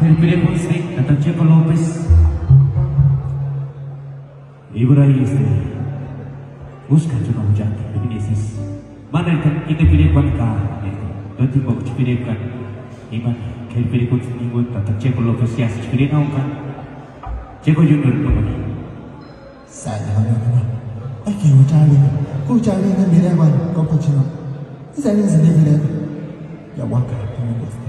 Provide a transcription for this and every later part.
Felipe Ponce, kata Checo López. Y por ahí busca juga hujan Vinicius. Mana kita pilih kuatkah? Nanti mau pilihkan. Iman, Felipe Ponce minggu kata Checo López ya pilih kan? Checo Junior kembali. Saya mana? Aku cari dengan bilaman kau percuma. Saya sendiri bilang, ya wakar kamu pasti.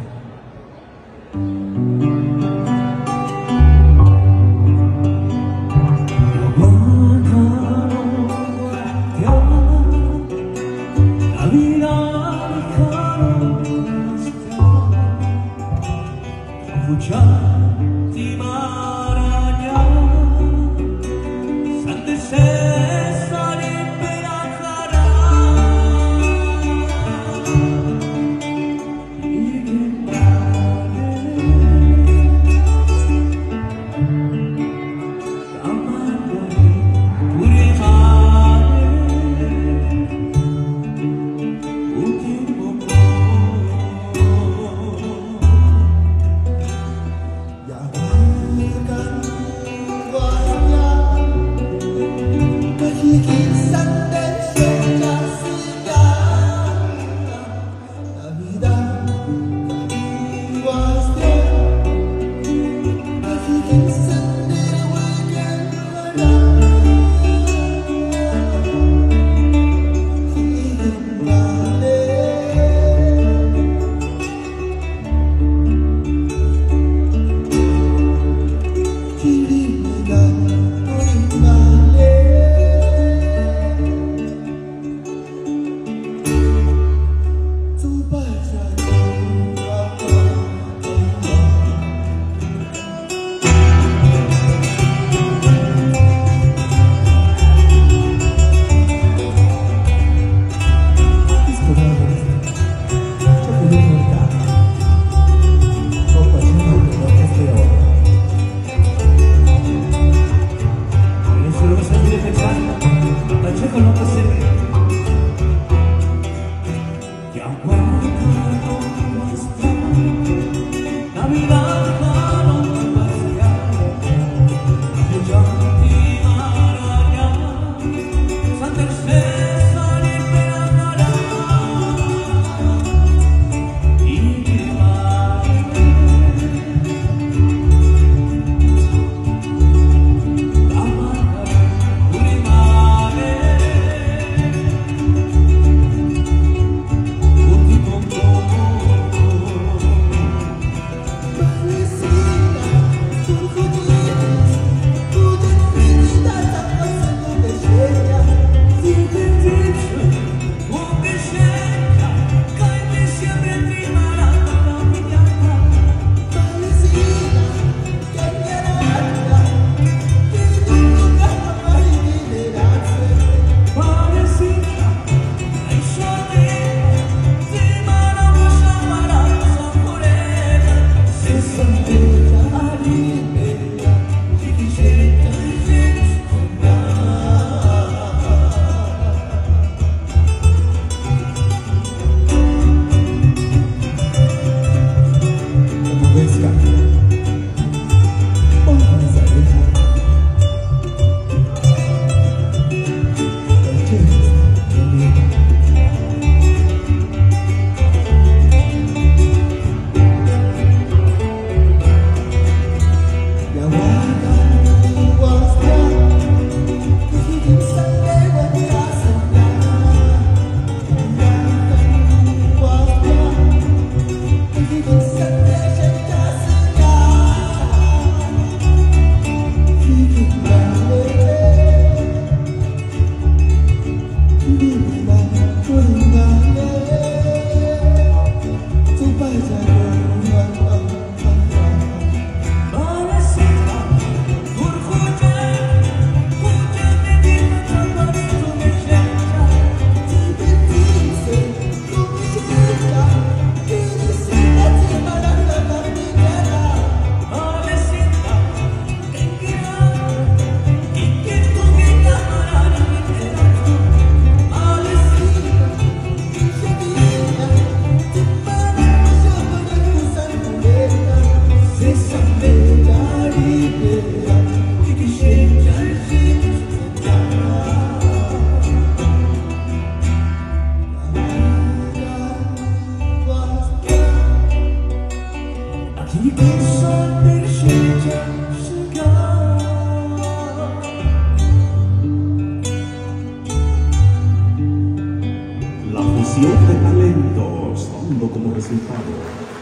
explosión de talentos, dando como resultado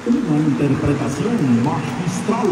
una interpretación magistral.